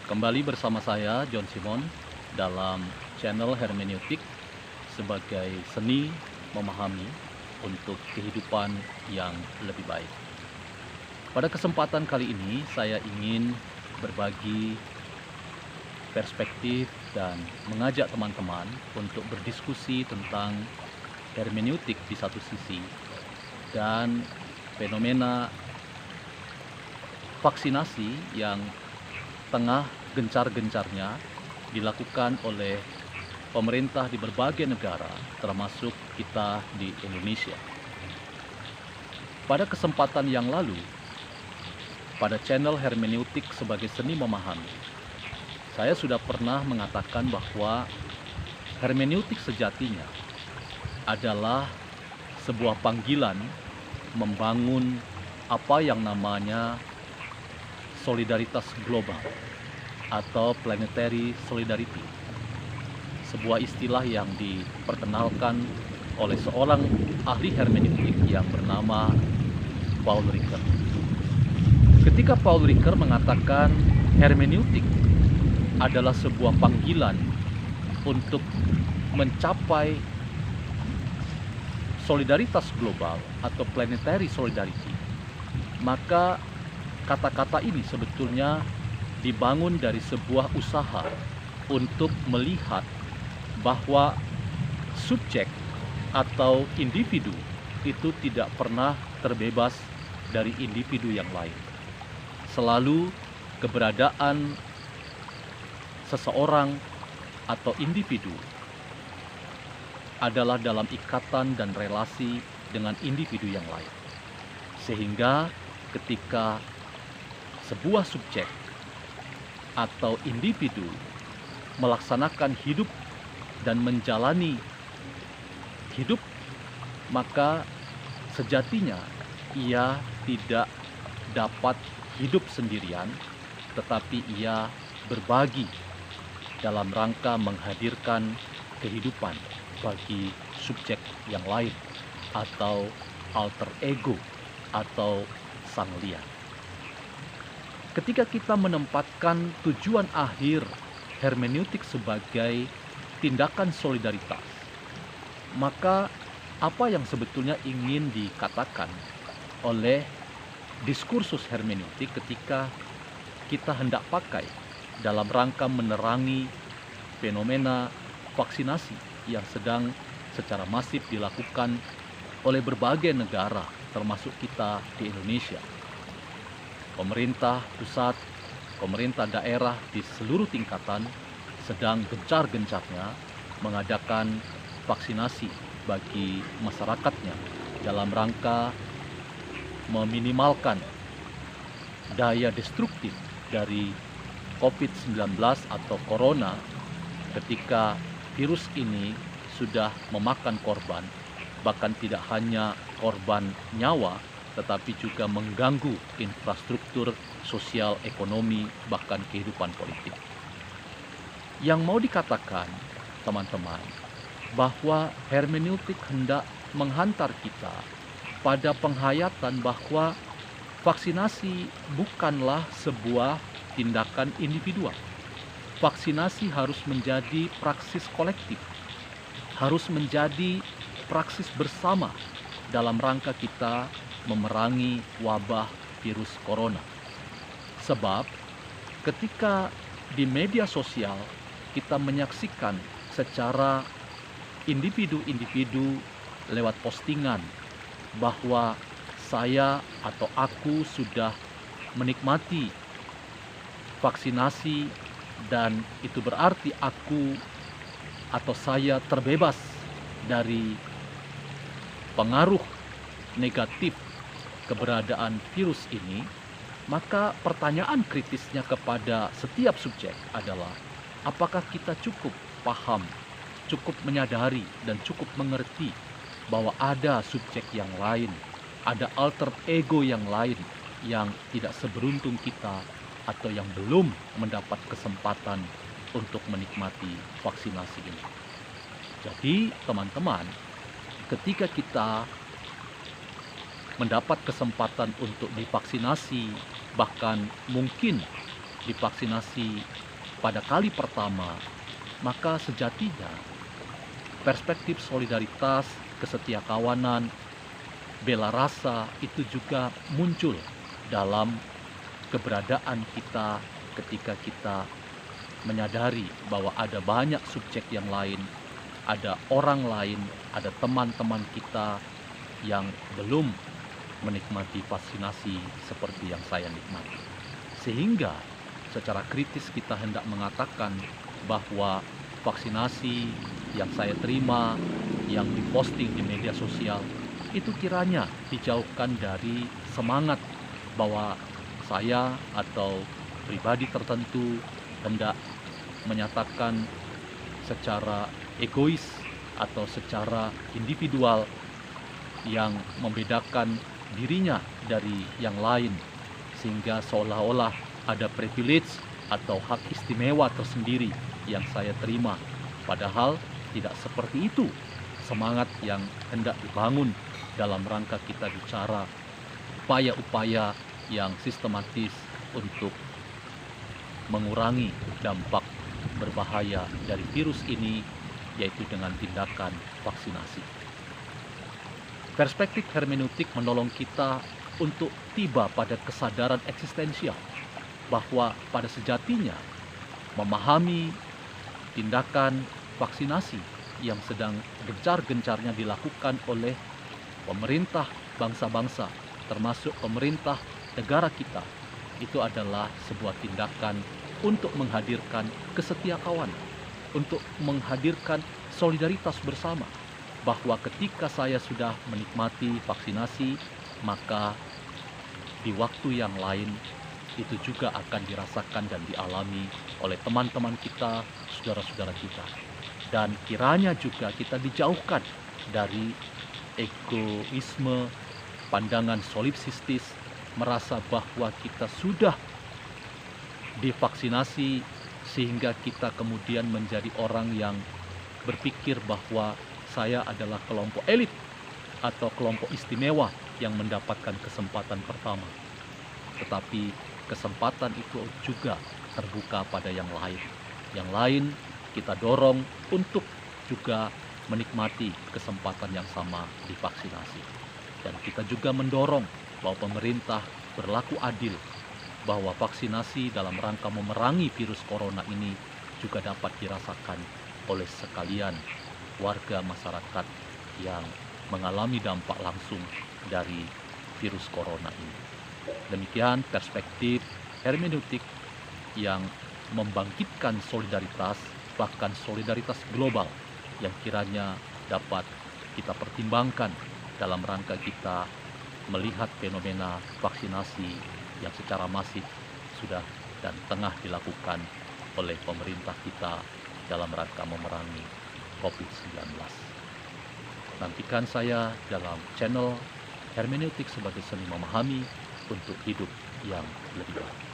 Kembali bersama saya John Simon dalam channel hermeneutik sebagai seni memahami untuk kehidupan yang lebih baik. Pada kesempatan kali ini saya ingin berbagi perspektif dan mengajak teman-teman untuk berdiskusi tentang hermeneutik di satu sisi dan fenomena vaksinasi yang tengah gencar-gencarnya dilakukan oleh pemerintah di berbagai negara, termasuk kita di Indonesia. Pada kesempatan yang lalu, pada channel hermeneutik sebagai seni memahami, saya sudah pernah mengatakan bahwa hermeneutik sejatinya adalah sebuah panggilan membangun apa yang namanya solidaritas global atau planetary solidarity. Sebuah istilah yang diperkenalkan oleh seorang ahli hermeneutik yang bernama Paul Ricoeur. Ketika Paul Ricoeur mengatakan hermeneutik adalah sebuah panggilan untuk mencapai solidaritas global atau planetary solidarity, maka kata-kata ini sebetulnya dibangun dari sebuah usaha untuk melihat bahwa subjek atau individu itu tidak pernah terbebas dari individu yang lain. Selalu keberadaan seseorang atau individu adalah dalam ikatan dan relasi dengan individu yang lain. Sehingga ketika sebuah subjek atau individu melaksanakan hidup dan menjalani hidup, maka sejatinya ia tidak dapat hidup sendirian, tetapi ia berbagi dalam rangka menghadirkan kehidupan bagi subjek yang lain atau alter ego atau sang liar. Ketika kita menempatkan tujuan akhir hermeneutik sebagai tindakan solidaritas, maka apa yang sebetulnya ingin dikatakan oleh diskursus hermeneutik ketika kita hendak pakai dalam rangka menerangi fenomena vaksinasi yang sedang secara masif dilakukan oleh berbagai negara, termasuk kita di Indonesia. Pemerintah pusat, pemerintah daerah di seluruh tingkatan sedang gencar-gencarnya mengadakan vaksinasi bagi masyarakatnya dalam rangka meminimalkan daya destruktif dari COVID-19 atau Corona ketika virus ini sudah memakan korban, bahkan tidak hanya korban nyawa, tetapi juga mengganggu infrastruktur sosial, ekonomi, bahkan kehidupan politik. Yang mau dikatakan, teman-teman, bahwa hermeneutik hendak menghantar kita pada penghayatan bahwa vaksinasi bukanlah sebuah tindakan individual. Vaksinasi harus menjadi praksis kolektif, harus menjadi praksis bersama dalam rangka kita memerangi wabah virus corona. Sebab ketika di media sosial kita menyaksikan secara individu-individu lewat postingan bahwa saya atau aku sudah menikmati vaksinasi dan itu berarti aku atau saya terbebas dari pengaruh negatif keberadaan virus ini, maka pertanyaan kritisnya kepada setiap subjek adalah apakah kita cukup paham, cukup menyadari dan cukup mengerti bahwa ada subjek yang lain, ada alter ego yang lain yang tidak seberuntung kita atau yang belum mendapat kesempatan untuk menikmati vaksinasi ini. Jadi teman-teman, ketika kita mendapat kesempatan untuk divaksinasi, bahkan mungkin divaksinasi pada kali pertama, maka sejatinya perspektif solidaritas, kesetiakawanan, bela rasa itu juga muncul dalam keberadaan kita ketika kita menyadari bahwa ada banyak subjek yang lain, ada orang lain, ada teman-teman kita yang belum menikmati vaksinasi seperti yang saya nikmati. Sehingga secara kritis kita hendak mengatakan bahwa vaksinasi yang saya terima, yang diposting di media sosial, itu kiranya dijauhkan dari semangat bahwa saya atau pribadi tertentu hendak menyatakan secara egois atau secara individual yang membedakan dirinya dari yang lain, sehingga seolah-olah ada privilege atau hak istimewa tersendiri yang saya terima. Padahal tidak seperti itu semangat yang hendak dibangun dalam rangka kita bicara upaya-upaya yang sistematis untuk mengurangi dampak berbahaya dari virus ini, yaitu dengan tindakan vaksinasi. Perspektif hermeneutik menolong kita untuk tiba pada kesadaran eksistensial bahwa pada sejatinya memahami tindakan vaksinasi yang sedang gencar-gencarnya dilakukan oleh pemerintah bangsa-bangsa, termasuk pemerintah negara kita, itu adalah sebuah tindakan untuk menghadirkan kesetiakawanan, untuk menghadirkan solidaritas bersama, bahwa ketika saya sudah menikmati vaksinasi, maka di waktu yang lain itu juga akan dirasakan dan dialami oleh teman-teman kita, saudara-saudara kita. Dan kiranya juga kita dijauhkan dari egoisme, pandangan solipsistis, merasa bahwa kita sudah divaksinasi sehingga kita kemudian menjadi orang yang berpikir bahwa saya adalah kelompok elit atau kelompok istimewa yang mendapatkan kesempatan pertama. Tetapi kesempatan itu juga terbuka pada yang lain. Yang lain kita dorong untuk juga menikmati kesempatan yang sama divaksinasi. Dan kita juga mendorong bahwa pemerintah berlaku adil, bahwa vaksinasi dalam rangka memerangi virus corona ini juga dapat dirasakan oleh sekalian warga masyarakat yang mengalami dampak langsung dari virus corona ini. Demikian perspektif hermeneutik yang membangkitkan solidaritas, bahkan solidaritas global yang kiranya dapat kita pertimbangkan dalam rangka kita melihat fenomena vaksinasi yang secara masif sudah dan tengah dilakukan oleh pemerintah kita dalam rangka memerangi COVID-19. Nantikan saya dalam channel Hermeneutik sebagai Seni Memahami untuk hidup yang lebih baik.